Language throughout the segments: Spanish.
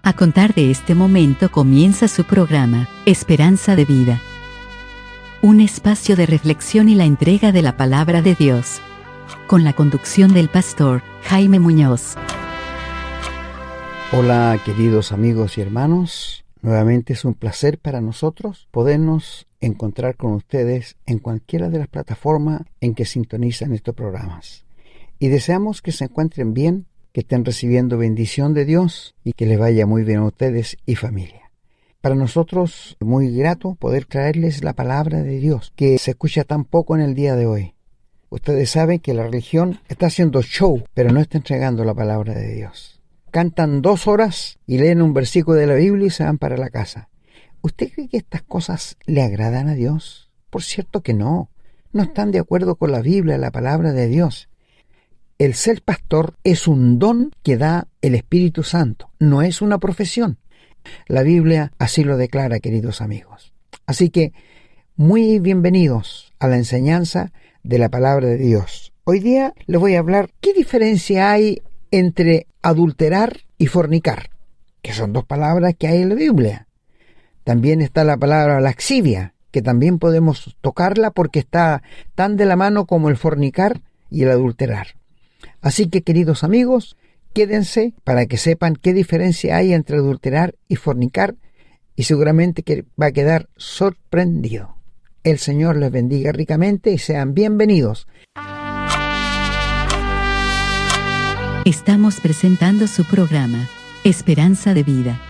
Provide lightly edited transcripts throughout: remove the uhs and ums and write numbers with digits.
A contar de este momento comienza su programa, Esperanza de Vida. Un espacio de reflexión y la entrega de la palabra de Dios. Con la conducción del pastor Jaime Muñoz. Hola queridos amigos y hermanos, nuevamente es un placer para nosotros podernos encontrar con ustedes en cualquiera de las plataformas en que sintonizan estos programas. Y deseamos que se encuentren bien, que estén recibiendo bendición de Dios y que les vaya muy bien a ustedes y familia. Para nosotros es muy grato poder traerles la palabra de Dios, que se escucha tan poco en el día de hoy. Ustedes saben que la religión está haciendo show, pero no está entregando la palabra de Dios. Cantan 2 horas y leen un versículo de la Biblia y se van para la casa. ¿Usted cree que estas cosas le agradan a Dios? Por cierto que no. No están de acuerdo con la Biblia, la palabra de Dios. El ser pastor es un don que da el Espíritu Santo, no es una profesión. La Biblia así lo declara, queridos amigos. Así que, muy bienvenidos a la enseñanza de la palabra de Dios. Hoy día les voy a hablar qué diferencia hay entre adulterar y fornicar, que son 2 palabras que hay en la Biblia. También está la palabra laxivia, que también podemos tocarla porque está tan de la mano como el fornicar y el adulterar. Así que, queridos amigos, quédense para que sepan qué diferencia hay entre adulterar y fornicar y seguramente que va a quedar sorprendido. El Señor les bendiga ricamente y sean bienvenidos. Estamos presentando su programa, Esperanza de Vida.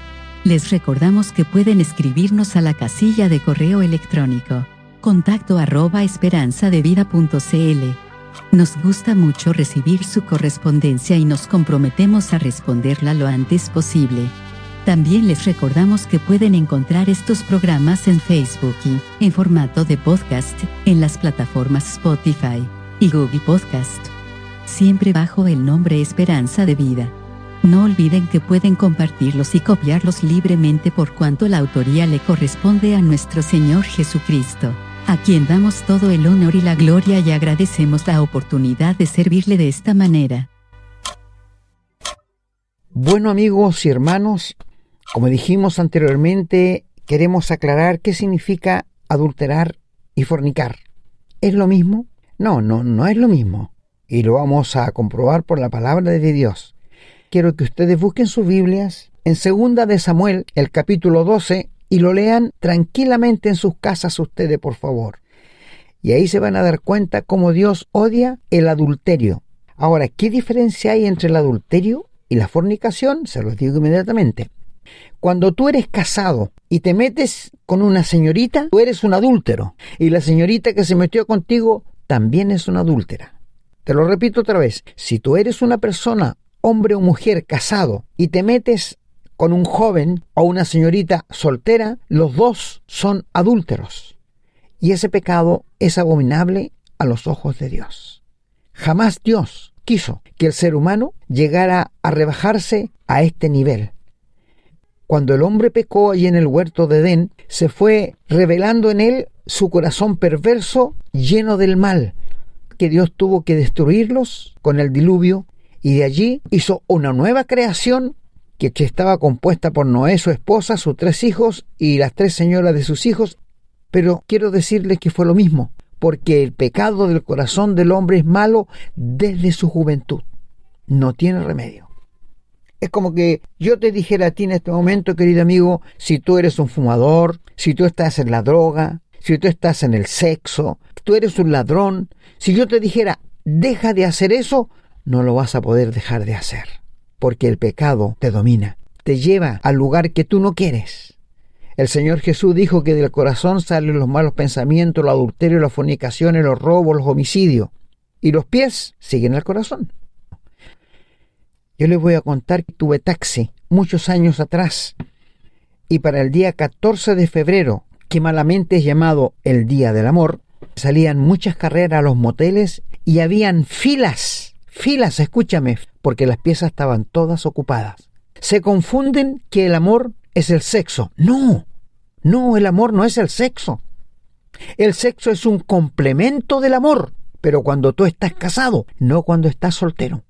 Les recordamos que pueden escribirnos a la casilla de correo electrónico, contacto@esperanzadevida.cl. Nos gusta mucho recibir su correspondencia y nos comprometemos a responderla lo antes posible. También les recordamos que pueden encontrar estos programas en Facebook y, en formato de podcast, en las plataformas Spotify y Google Podcast. Siempre bajo el nombre Esperanza de Vida. No olviden que pueden compartirlos y copiarlos libremente por cuanto la autoría le corresponde a nuestro Señor Jesucristo, a quien damos todo el honor y la gloria y agradecemos la oportunidad de servirle de esta manera. Bueno, amigos y hermanos, como dijimos anteriormente, queremos aclarar qué significa adulterar y fornicar. ¿Es lo mismo? No es lo mismo. Y lo vamos a comprobar por la palabra de Dios. Quiero que ustedes busquen sus Biblias en 2 de Samuel, el capítulo 12, y lo lean tranquilamente en sus casas ustedes, por favor. Y ahí se van a dar cuenta cómo Dios odia el adulterio. Ahora, ¿qué diferencia hay entre el adulterio y la fornicación? Se los digo inmediatamente. Cuando tú eres casado y te metes con una señorita, tú eres un adúltero. Y la señorita que se metió contigo también es una adúltera. Te lo repito otra vez. Si tú eres una persona, hombre o mujer casado, y te metes con un joven o una señorita soltera, los 2 son adúlteros. Y ese pecado es abominable a los ojos de Dios. Jamás Dios quiso que el ser humano llegara a rebajarse a este nivel. Cuando el hombre pecó allí en el huerto de Edén, se fue revelando en él su corazón perverso lleno del mal, que Dios tuvo que destruirlos con el diluvio, y de allí hizo una nueva creación que estaba compuesta por Noé, su esposa, sus 3 hijos y las 3 señoras de sus hijos. Pero quiero decirles que fue lo mismo, porque el pecado del corazón del hombre es malo desde su juventud. No tiene remedio. Es como que yo te dijera a ti en este momento, querido amigo, si tú eres un fumador, si tú estás en la droga, si tú estás en el sexo, tú eres un ladrón, si yo te dijera, deja de hacer eso, no lo vas a poder dejar de hacer. Porque el pecado te domina, te lleva al lugar que tú no quieres. El Señor Jesús dijo que del corazón salen los malos pensamientos, el adulterio, las fornicaciones, los robos, los homicidios. Y los pies siguen al corazón. Yo les voy a contar que tuve taxi muchos años atrás. Y para el día 14 de febrero, que malamente es llamado el Día del Amor, salían muchas carreras a los moteles y habían filas, escúchame, porque las piezas estaban todas ocupadas. Se confunden que el amor es el sexo. No, el amor no es el sexo. El sexo es un complemento del amor, pero cuando tú estás casado, no cuando estás soltero.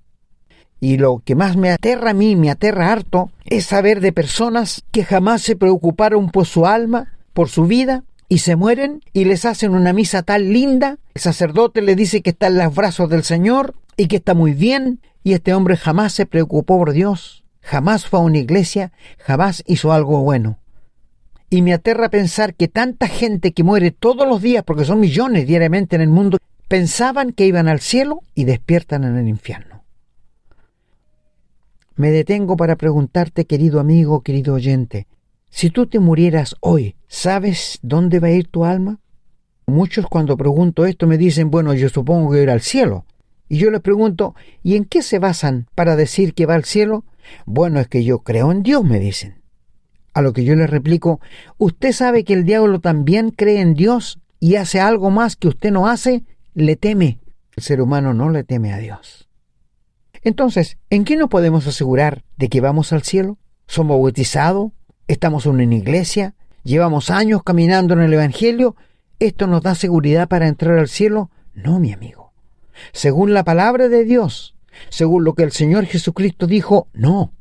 Y lo que más me aterra a mí, me aterra harto, es saber de personas que jamás se preocuparon por su alma, por su vida, y se mueren y les hacen una misa tan linda. El sacerdote le dice que está en los brazos del Señor y que está muy bien, y este hombre jamás se preocupó por Dios, jamás fue a una iglesia, jamás hizo algo bueno. Y me aterra pensar que tanta gente que muere todos los días, porque son millones diariamente en el mundo, pensaban que iban al cielo y despiertan en el infierno. Me detengo para preguntarte, querido amigo, querido oyente, si tú te murieras hoy, ¿sabes dónde va a ir tu alma? Muchos cuando pregunto esto me dicen, bueno, yo supongo que irá al cielo. Y yo les pregunto, ¿y en qué se basan para decir que va al cielo? Bueno, es que yo creo en Dios, me dicen. A lo que yo les replico, ¿usted sabe que el diablo también cree en Dios y hace algo más que usted no hace? Le teme. El ser humano no le teme a Dios. Entonces, ¿en qué nos podemos asegurar de que vamos al cielo? ¿Somos bautizados? ¿Estamos en una iglesia? ¿Llevamos años caminando en el Evangelio? ¿Esto nos da seguridad para entrar al cielo? No, mi amigo. Según la palabra de Dios, según lo que el Señor Jesucristo dijo, no.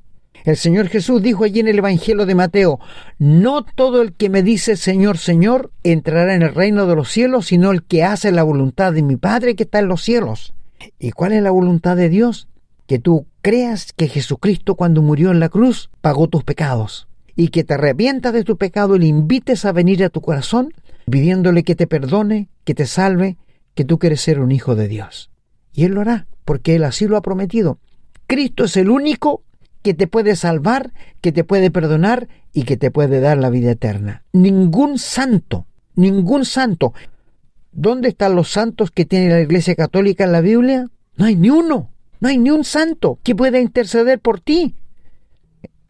El Señor Jesús dijo allí en el Evangelio de Mateo, no todo el que me dice Señor, Señor, entrará en el reino de los cielos, sino el que hace la voluntad de mi Padre que está en los cielos. ¿Y cuál es la voluntad de Dios? Que tú creas que Jesucristo cuando murió en la cruz pagó tus pecados y que te arrepientas de tu pecado y le invites a venir a tu corazón pidiéndole que te perdone, que te salve, que tú quieres ser un hijo de Dios. Y Él lo hará, porque Él así lo ha prometido. Cristo es el único que te puede salvar, que te puede perdonar y que te puede dar la vida eterna. Ningún santo. ¿Dónde están los santos que tiene la Iglesia Católica en la Biblia? No hay ni uno. No hay ni un santo que pueda interceder por ti.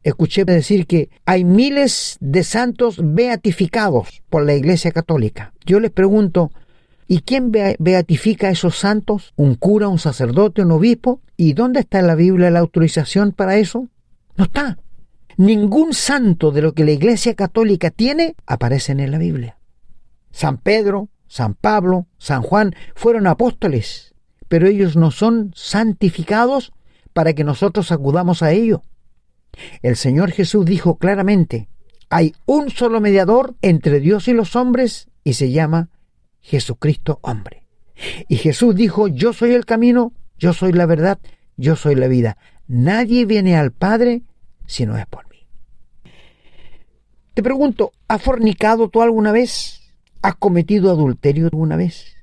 Escuché decir que hay miles de santos beatificados por la Iglesia Católica. Yo les pregunto, ¿y quién beatifica a esos santos? ¿Un cura, un sacerdote, un obispo? ¿Y dónde está en la Biblia la autorización para eso? No está. Ningún santo de lo que la Iglesia Católica tiene aparecen en la Biblia. San Pedro, San Pablo, San Juan fueron apóstoles, pero ellos no son santificados para que nosotros acudamos a ellos. El Señor Jesús dijo claramente, hay un solo mediador entre Dios y los hombres y se llama Jesucristo hombre. Y Jesús dijo, yo soy el camino, yo soy la verdad, yo soy la vida. Nadie viene al Padre si no es por mí. Te pregunto, ¿has fornicado tú alguna vez? ¿Has cometido adulterio alguna vez?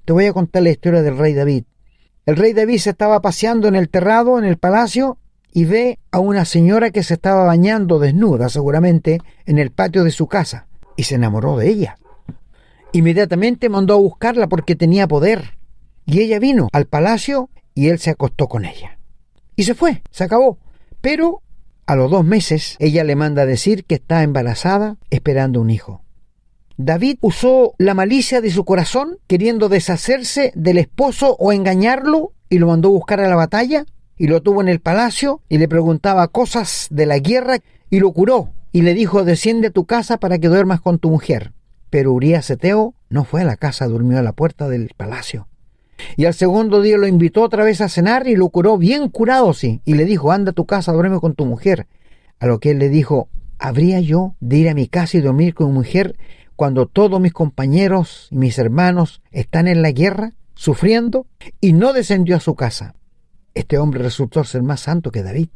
Te voy a contar la historia del rey David. El rey David se estaba paseando en el terrado, en el palacio, y ve a una señora que se estaba bañando desnuda, seguramente, en el patio de su casa, y se enamoró de ella. Inmediatamente mandó a buscarla porque tenía poder, y ella vino al palacio y él se acostó con ella. Y se fue, se acabó. Pero a los 2 meses ella le manda a decir que está embarazada esperando un hijo. David usó la malicia de su corazón queriendo deshacerse del esposo o engañarlo y lo mandó a buscar a la batalla y lo tuvo en el palacio y le preguntaba cosas de la guerra y lo curó y le dijo desciende a tu casa para que duermas con tu mujer. Pero Urías Eteo no fue a la casa, durmió a la puerta del palacio. Y al segundo día lo invitó otra vez a cenar y lo curó bien curado, sí, y le dijo anda a tu casa, duerme con tu mujer. A lo que él le dijo, ¿habría yo de ir a mi casa y dormir con mi mujer cuando todos mis compañeros y mis hermanos están en la guerra, sufriendo? Y no descendió a su casa. Este hombre resultó ser más santo que David.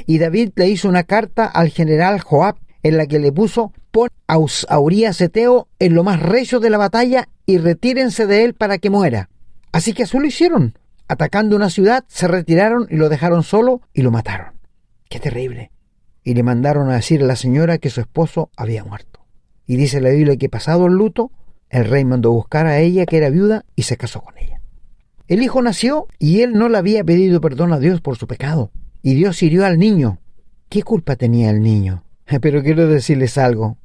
Y David le hizo una carta al general Joab en la que le puso, pon a Urías Eteo en lo más recio de la batalla y retírense de él para que muera. Así que así lo hicieron. Atacando una ciudad, se retiraron y lo dejaron solo y lo mataron. ¡Qué terrible! Y le mandaron a decir a la señora que su esposo había muerto. Y dice la Biblia que pasado el luto, el rey mandó buscar a ella que era viuda y se casó con ella. El hijo nació y él no le había pedido perdón a Dios por su pecado. Y Dios hirió al niño. ¿Qué culpa tenía el niño? Pero quiero decirles algo.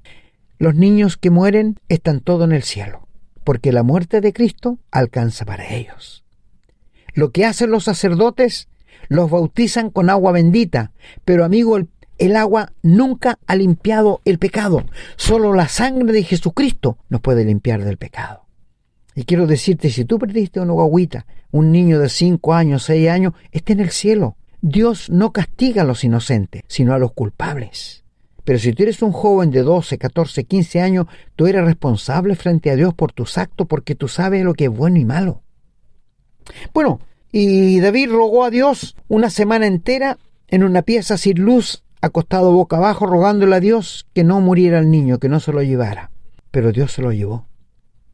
Los niños que mueren están todos en el cielo, porque la muerte de Cristo alcanza para ellos. Lo que hacen los sacerdotes, los bautizan con agua bendita, pero amigo, el agua nunca ha limpiado el pecado. Solo la sangre de Jesucristo nos puede limpiar del pecado. Y quiero decirte, si tú perdiste una guagüita, un niño de 5 años, 6 años, está en el cielo. Dios no castiga a los inocentes, sino a los culpables. Pero si tú eres un joven de 12, 14, 15 años, tú eres responsable frente a Dios por tus actos, porque tú sabes lo que es bueno y malo. Bueno, y David rogó a Dios una semana entera en una pieza sin luz, acostado boca abajo, rogándole a Dios que no muriera el niño, que no se lo llevara. Pero Dios se lo llevó.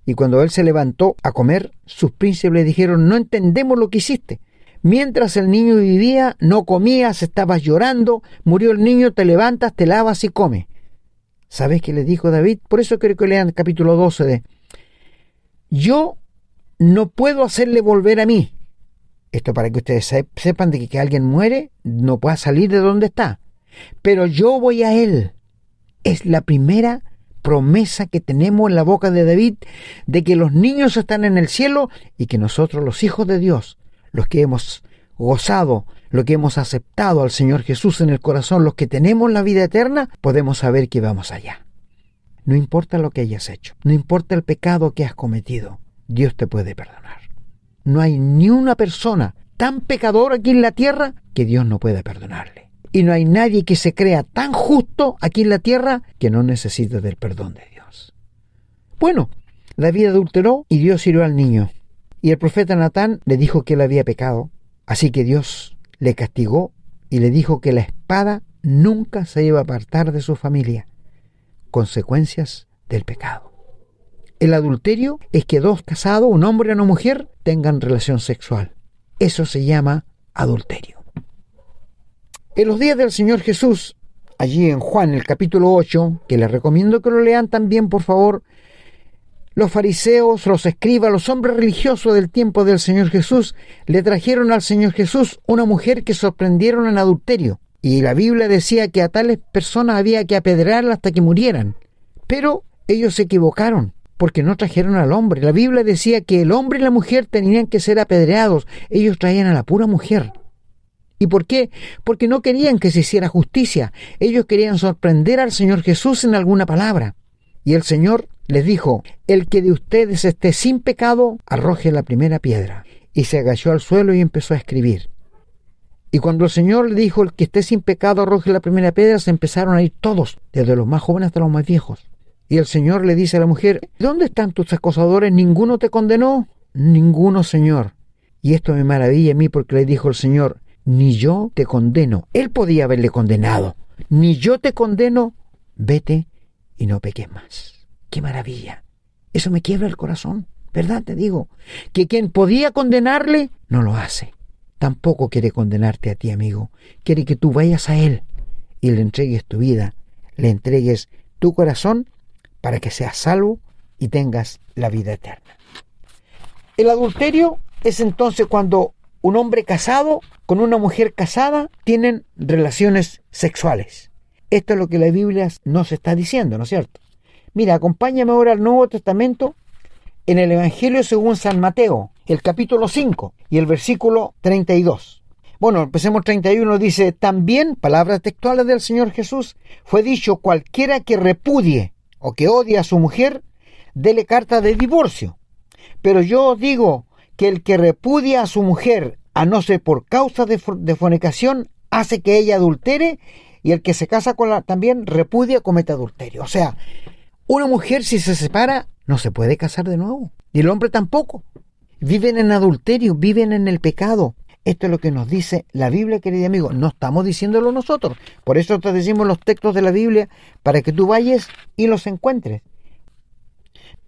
Y cuando él se levantó a comer, sus príncipes le dijeron: no entendemos lo que hiciste. Mientras el niño vivía, no comías, estabas llorando, murió el niño, te levantas, te lavas y comes. ¿Sabes qué le dijo David? Por eso quiero que lean el capítulo 12 de: yo no puedo hacerle volver a mí. Esto para que ustedes sepan de que alguien muere, no pueda salir de donde está. Pero yo voy a él. Es la primera promesa que tenemos en la boca de David, de que los niños están en el cielo y que nosotros, los hijos de Dios, los que hemos gozado, los que hemos aceptado al Señor Jesús en el corazón, los que tenemos la vida eterna, podemos saber que vamos allá. No importa lo que hayas hecho, no importa el pecado que has cometido, Dios te puede perdonar. No hay ni una persona tan pecadora aquí en la tierra que Dios no pueda perdonarle. Y no hay nadie que se crea tan justo aquí en la tierra que no necesite del perdón de Dios. Bueno, David adulteró y Dios hirió al niño. Y el profeta Natán le dijo que él había pecado. Así que Dios le castigó y le dijo que la espada nunca se iba a apartar de su familia. Consecuencias del pecado. El adulterio es que dos casados, un hombre y una mujer, tengan relación sexual. Eso se llama adulterio. En los días del Señor Jesús, allí en Juan, el capítulo 8, que les recomiendo que lo lean también, por favor, los fariseos, los escribas, los hombres religiosos del tiempo del Señor Jesús, le trajeron al Señor Jesús una mujer que sorprendieron en adulterio. Y la Biblia decía que a tales personas había que apedrearlas hasta que murieran. Pero ellos se equivocaron, porque no trajeron al hombre. La Biblia decía que el hombre y la mujer tenían que ser apedreados. Ellos traían a la pura mujer. ¿Y por qué? Porque no querían que se hiciera justicia. Ellos querían sorprender al Señor Jesús en alguna palabra. Y el Señor les dijo: el que de ustedes esté sin pecado, arroje la primera piedra. Y se agachó al suelo y empezó a escribir. Y cuando el Señor le dijo: el que esté sin pecado, arroje la primera piedra, se empezaron a ir todos, desde los más jóvenes hasta los más viejos. Y el Señor le dice a la mujer: ¿dónde están tus acusadores? ¿Ninguno te condenó? Ninguno, Señor. Y esto me maravilla a mí, porque le dijo el Señor: ni yo te condeno. Él podía haberle condenado. Ni yo te condeno, vete y no peques más. ¡Qué maravilla! Eso me quiebra el corazón, ¿verdad? Te digo, que quien podía condenarle, no lo hace. Tampoco quiere condenarte a ti, amigo. Quiere que tú vayas a Él y le entregues tu vida, le entregues tu corazón para que seas salvo y tengas la vida eterna. El adulterio es entonces cuando un hombre casado con una mujer casada tienen relaciones sexuales. Esto es lo que la Biblia nos está diciendo, ¿no es cierto? Mira, acompáñame ahora al Nuevo Testamento en el Evangelio según San Mateo, el capítulo 5 y el versículo 32. Bueno, empecemos 31, dice: también, palabras textuales del Señor Jesús, fue dicho: cualquiera que repudie o que odie a su mujer, dele carta de divorcio. Pero yo os digo que el que repudia a su mujer, a no ser por causa de fornicación, hace que ella adultere, y el que se casa con la también repudia, comete adulterio. O sea, una mujer, si se separa, no se puede casar de nuevo, y el hombre tampoco. Viven en adulterio, viven en el pecado. Esto es lo que nos dice la Biblia, querido amigo. No estamos diciéndolo nosotros. Por eso te decimos los textos de la Biblia, para que tú vayas y los encuentres.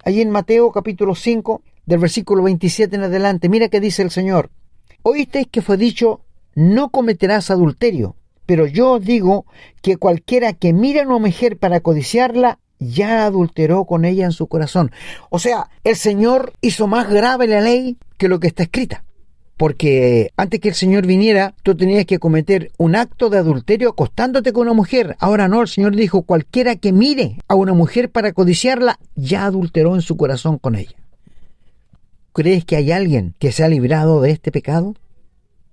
Allí en Mateo capítulo 5, del versículo 27 en adelante, mira que dice el Señor: oísteis que fue dicho: no cometerás adulterio. Pero yo os digo que cualquiera que mire a una mujer para codiciarla, ya adulteró con ella en su corazón. O sea, el Señor hizo más grave la ley que lo que está escrita. Porque antes que el Señor viniera, tú tenías que cometer un acto de adulterio acostándote con una mujer. Ahora no, el Señor dijo: cualquiera que mire a una mujer para codiciarla, ya adulteró en su corazón con ella. ¿Crees que hay alguien que se ha librado de este pecado?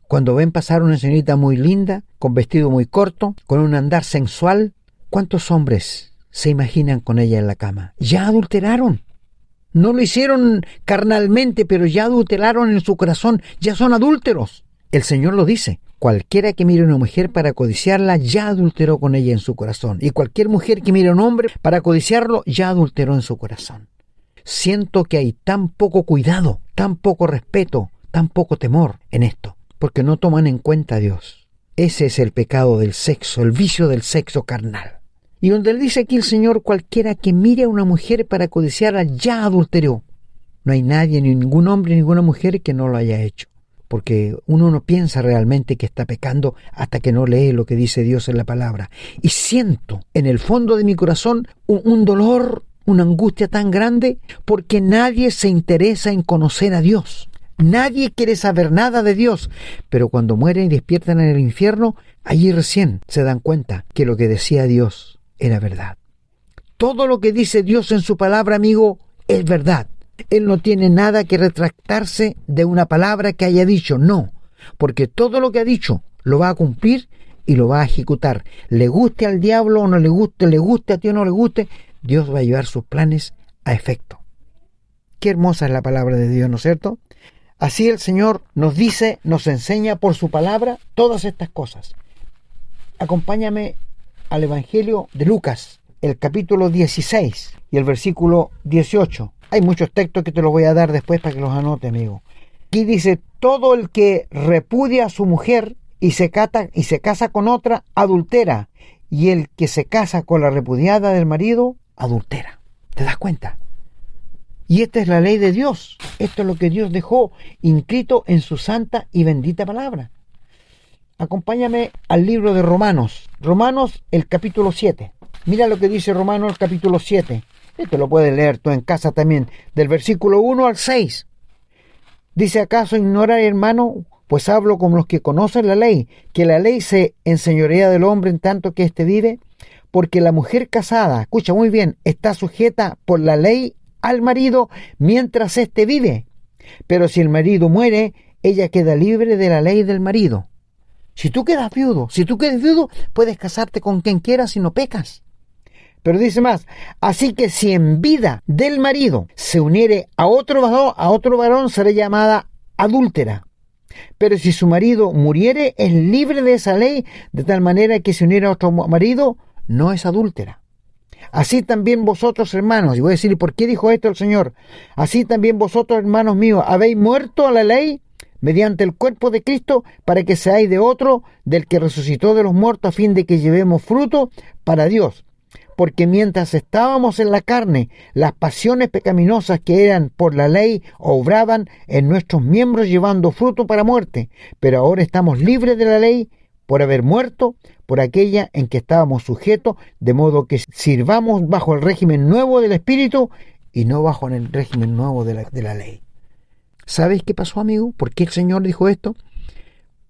Cuando ven pasar una señorita muy linda, con vestido muy corto, con un andar sensual, ¿cuántos hombres se imaginan con ella en la cama? Ya adulteraron. No lo hicieron carnalmente, pero ya adulteraron en su corazón, ya son adúlteros. El Señor lo dice: cualquiera que mire a una mujer para codiciarla, ya adulteró con ella en su corazón. Y cualquier mujer que mire a un hombre para codiciarlo, ya adulteró en su corazón. Siento que hay tan poco cuidado, tan poco respeto, tan poco temor en esto, porque no toman en cuenta a Dios. Ese es el pecado del sexo, el vicio del sexo carnal. Y donde le dice aquí el Señor: cualquiera que mire a una mujer para codiciarla, ya adulteró. No hay nadie, ni ningún hombre, ni ninguna mujer que no lo haya hecho. Porque uno no piensa realmente que está pecando hasta que no lee lo que dice Dios en la palabra. Y siento en el fondo de mi corazón un dolor, una angustia tan grande, porque nadie se interesa en conocer a Dios. Nadie quiere saber nada de Dios. Pero cuando mueren y despiertan en el infierno, allí recién se dan cuenta que lo que decía Dios era verdad. Todo lo que dice Dios en su palabra, amigo, es verdad. Él no tiene nada que retractarse de una palabra que haya dicho, no, porque todo lo que ha dicho lo va a cumplir y lo va a ejecutar. Le guste al diablo o no le guste a ti o no le guste, Dios va a llevar sus planes a efecto. Qué hermosa es la palabra de Dios, ¿no es cierto? Así el Señor nos dice, nos enseña por su palabra todas estas cosas. Acompáñame al Evangelio de Lucas, el capítulo 16 y el versículo 18. Hay muchos textos que te los voy a dar después para que los anote, amigo. Aquí dice: todo el que repudia a su mujer y se casa con otra, adultera. Y el que se casa con la repudiada del marido, adultera. ¿Te das cuenta? Y esta es la ley de Dios. Esto es lo que Dios dejó inscrito en su santa y bendita palabra. Acompáñame al libro de Romanos. Romanos, el capítulo 7. Mira lo que dice Romanos, el capítulo 7. Esto lo puedes leer tú en casa también, del versículo 1 al 6. Dice: ¿acaso ignora, hermano? Pues hablo como los que conocen la ley, que la ley se enseñorea del hombre en tanto que éste vive, porque la mujer casada, escucha muy bien, está sujeta por la ley al marido mientras éste vive. Pero si el marido muere, ella queda libre de la ley del marido. Si tú quedas viudo, puedes casarte con quien quieras y no pecas. Pero dice más: así que si en vida del marido se uniere a otro varón, será llamada adúltera. Pero si su marido muriere, es libre de esa ley, de tal manera que si uniere a otro marido, no es adúltera. Así también vosotros, hermanos, y voy a decir, ¿por qué dijo esto el Señor? Así también vosotros, hermanos míos, habéis muerto a la ley mediante el cuerpo de Cristo, para que seáis de otro, del que resucitó de los muertos, a fin de que llevemos fruto para Dios. Porque mientras estábamos en la carne, las pasiones pecaminosas que eran por la ley obraban en nuestros miembros, llevando fruto para muerte. Pero ahora estamos libres de la ley por haber muerto por aquella en que estábamos sujetos, de modo que sirvamos bajo el régimen nuevo del Espíritu y no bajo el régimen nuevo de la ley. ¿Sabes qué pasó, amigo? ¿Por qué el Señor dijo esto?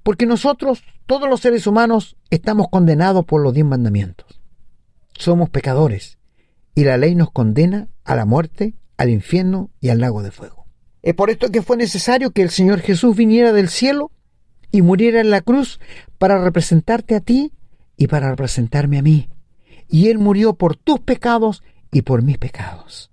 Porque nosotros, todos los seres humanos, estamos condenados por los 10 mandamientos. Somos pecadores y la ley nos condena a la muerte, al infierno y al lago de fuego. Es por esto que fue necesario que el Señor Jesús viniera del cielo y muriera en la cruz para representarte a ti y para representarme a mí. Y Él murió por tus pecados y por mis pecados.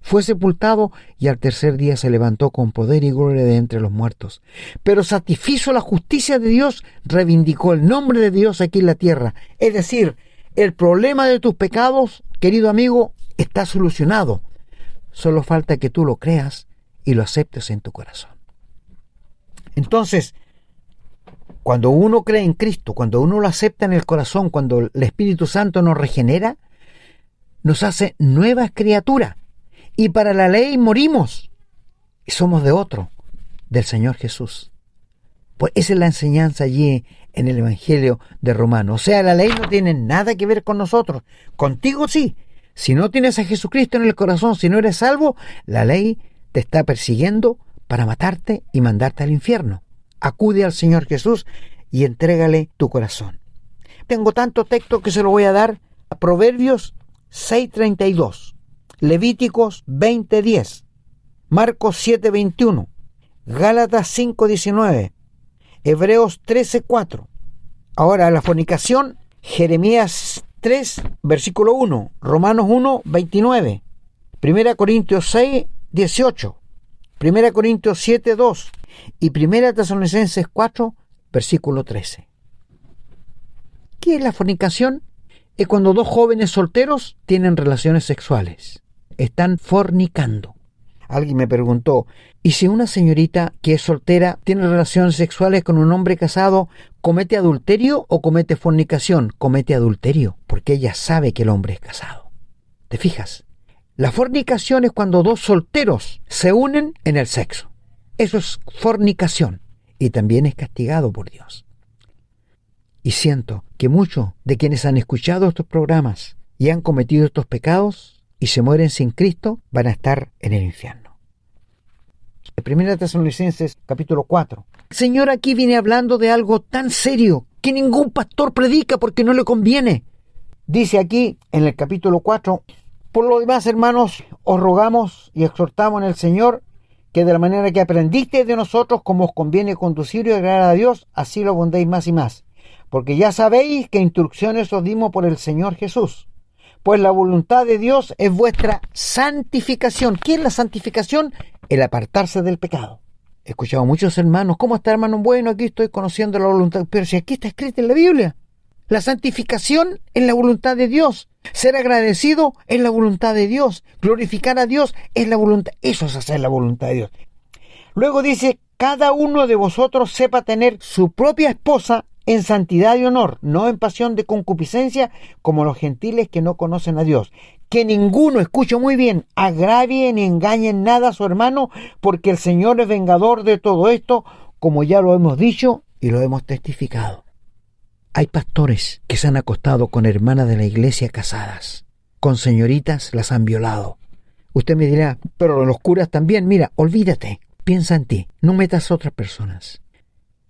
Fue sepultado y al tercer día se levantó con poder y gloria de entre los muertos. Pero satisfizo la justicia de Dios, reivindicó el nombre de Dios aquí en la tierra. Es decir, el problema de tus pecados, querido amigo, está solucionado. Solo falta que tú lo creas y lo aceptes en tu corazón. Entonces, cuando uno cree en Cristo, cuando uno lo acepta en el corazón, cuando el Espíritu Santo nos regenera, nos hace nuevas criaturas. Y para la ley morimos y somos de otro, del Señor Jesús. Pues esa es la enseñanza allí en el Evangelio de Romanos. O sea, la ley no tiene nada que ver con nosotros. Contigo sí. Si no tienes a Jesucristo en el corazón, si no eres salvo, la ley te está persiguiendo para matarte y mandarte al infierno. Acude al Señor Jesús y entrégale tu corazón. Tengo tanto texto que se lo voy a dar a Proverbios 6:32, Levíticos 20:10, Marcos 7:21, Gálatas 5:19, Hebreos 13:4. Ahora la fornicación, Jeremías 3, versículo 1, Romanos 1:29, 1 Corintios 6, 18, 1 Corintios 7, 2 y 1 Tesalonicenses 4, versículo 13. ¿Qué es la fornicación? Es cuando dos jóvenes solteros tienen relaciones sexuales. Están fornicando. Alguien me preguntó, ¿y si una señorita que es soltera tiene relaciones sexuales con un hombre casado, comete adulterio o comete fornicación? Comete adulterio, porque ella sabe que el hombre es casado. ¿Te fijas? La fornicación es cuando dos solteros se unen en el sexo. Eso es fornicación y también es castigado por Dios. Y siento que muchos de quienes han escuchado estos programas y han cometido estos pecados y se mueren sin Cristo van a estar en el infierno. 1 Tesalonicenses capítulo 4. El Señor aquí viene hablando de algo tan serio que ningún pastor predica porque no le conviene. Dice aquí en el capítulo 4, por lo demás, hermanos, os rogamos y exhortamos en el Señor que de la manera que aprendisteis de nosotros cómo os conviene conducir y agradar a Dios, así lo abundéis más y más. Porque ya sabéis que instrucciones os dimos por el Señor Jesús. Pues la voluntad de Dios es vuestra santificación. ¿Qué es la santificación? El apartarse del pecado. He escuchado a muchos hermanos, ¿cómo está, hermano? Bueno, aquí estoy conociendo la voluntad. Pero si aquí está escrito en la Biblia. La santificación es la voluntad de Dios. Ser agradecido es la voluntad de Dios. Glorificar a Dios es la voluntad. Eso es hacer la voluntad de Dios. Luego dice, cada uno de vosotros sepa tener su propia esposa en santidad y honor, no en pasión de concupiscencia, como los gentiles que no conocen a Dios. Que ninguno, escucho muy bien, agravie ni engañe en nada a su hermano, porque el Señor es vengador de todo esto, como ya lo hemos dicho y lo hemos testificado. Hay pastores que se han acostado con hermanas de la iglesia casadas, con señoritas las han violado. Usted me dirá, pero los curas también. Mira, olvídate, piensa en ti, no metas a otras personas.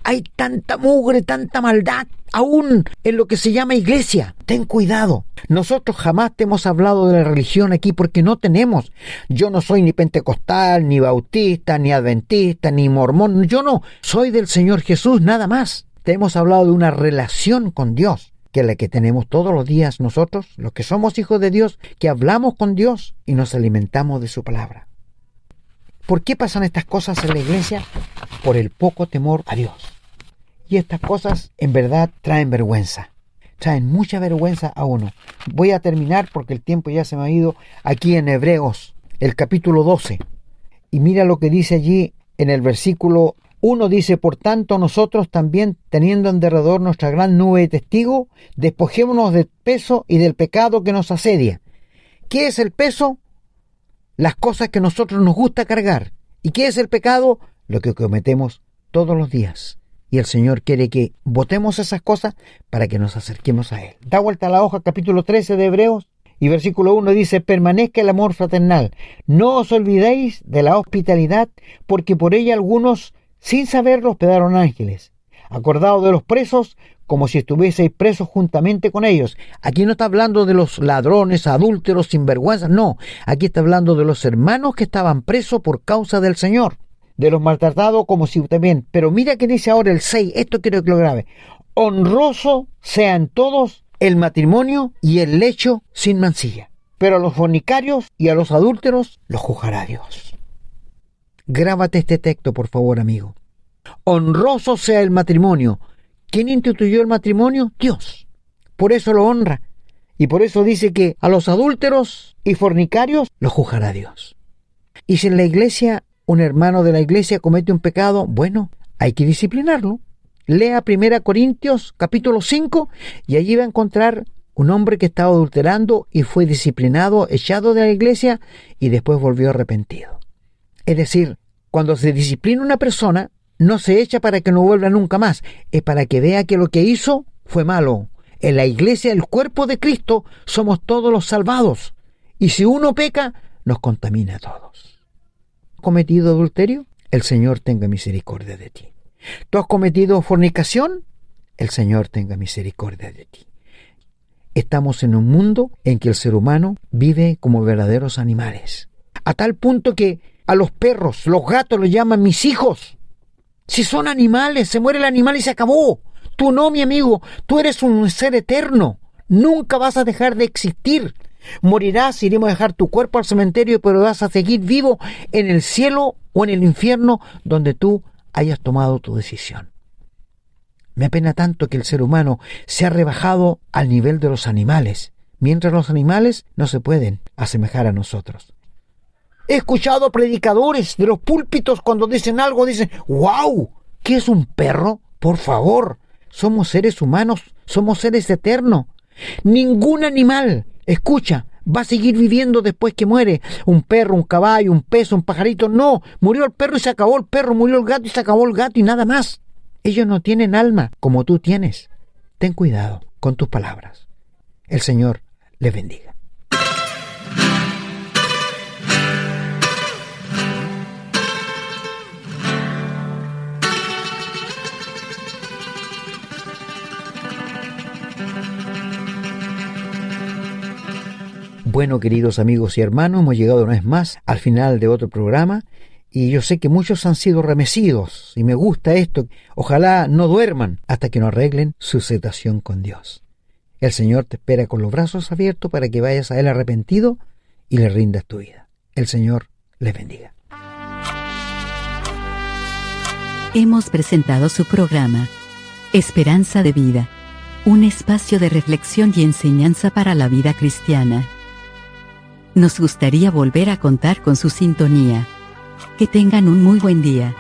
Hay tanta mugre, tanta maldad, aún en lo que se llama iglesia. Ten cuidado. Nosotros jamás te hemos hablado de la religión aquí porque no tenemos. Yo no soy ni pentecostal, ni bautista, ni adventista, ni mormón. Yo no. Soy del Señor Jesús, nada más. Te hemos hablado de una relación con Dios, que es la que tenemos todos los días nosotros, los que somos hijos de Dios, que hablamos con Dios y nos alimentamos de su palabra. ¿Por qué pasan estas cosas en la iglesia? Por el poco temor a Dios. Y estas cosas en verdad traen vergüenza. Traen mucha vergüenza a uno. Voy a terminar porque el tiempo ya se me ha ido aquí en Hebreos, el capítulo 12. Y mira lo que dice allí en el versículo 1. Dice, por tanto nosotros también, teniendo en derredor nuestra gran nube de testigos, despojémonos del peso y del pecado que nos asedia. ¿Qué es el peso? Las cosas que a nosotros nos gusta cargar. ¿Y qué es el pecado? Lo que cometemos todos los días. Y el Señor quiere que botemos esas cosas para que nos acerquemos a Él. Da vuelta a la hoja, capítulo 13 de Hebreos, y versículo 1 dice, permanezca el amor fraternal. No os olvidéis de la hospitalidad, porque por ella algunos, sin saberlo, hospedaron ángeles. Acordaos de los presos, como si estuvieseis presos juntamente con ellos. Aquí no está hablando de los ladrones, adúlteros, sinvergüenzas, no. Aquí está hablando de los hermanos que estaban presos por causa del Señor. De los maltratados como si también. Pero mira que dice ahora el 6, esto quiero que lo grabe. Honroso sean todos el matrimonio y el lecho sin mancilla. Pero a los fornicarios y a los adúlteros los juzgará Dios. Grábate este texto, por favor, amigo. Honroso sea el matrimonio. ¿Quién instituyó el matrimonio? Dios. Por eso lo honra. Y por eso dice que a los adúlteros y fornicarios los juzgará Dios. Y si en la iglesia un hermano de la iglesia comete un pecado, bueno, hay que disciplinarlo. Lea 1 Corintios capítulo 5 y allí va a encontrar un hombre que estaba adulterando y fue disciplinado, echado de la iglesia y después volvió arrepentido. Es decir, cuando se disciplina una persona, no se echa para que no vuelva nunca más, es para que vea que lo que hizo fue malo. En la iglesia, el cuerpo de Cristo, somos todos los salvados. Y si uno peca, nos contamina a todos. ¿Has cometido adulterio? El Señor tenga misericordia de ti. ¿Tú has cometido fornicación? El Señor tenga misericordia de ti. Estamos en un mundo en que el ser humano vive como verdaderos animales. A tal punto que a los perros, los gatos los llaman mis hijos. Si son animales, se muere el animal y se acabó. Tú no, mi amigo, tú eres un ser eterno. Nunca vas a dejar de existir. Morirás, iremos a dejar tu cuerpo al cementerio, pero vas a seguir vivo en el cielo o en el infierno donde tú hayas tomado tu decisión. Me apena tanto que el ser humano se ha rebajado al nivel de los animales, mientras los animales no se pueden asemejar a nosotros. He escuchado predicadores de los púlpitos cuando dicen algo, dicen, ¡wow! ¿Qué es un perro? Por favor, somos seres humanos, somos seres eternos. Ningún animal, escucha, va a seguir viviendo después que muere. Un perro, un caballo, un pez, un pajarito, no. Murió el perro y se acabó el perro, murió el gato y se acabó el gato y nada más. Ellos no tienen alma como tú tienes. Ten cuidado con tus palabras. El Señor les bendiga. Bueno, queridos amigos y hermanos, hemos llegado una vez más al final de otro programa y yo sé que muchos han sido remecidos y me gusta esto. Ojalá no duerman hasta que no arreglen su situación con Dios. El Señor te espera con los brazos abiertos para que vayas a Él arrepentido y le rindas tu vida. El Señor les bendiga. Hemos presentado su programa Esperanza de Vida, un espacio de reflexión y enseñanza para la vida cristiana. Nos gustaría volver a contar con su sintonía. Que tengan un muy buen día.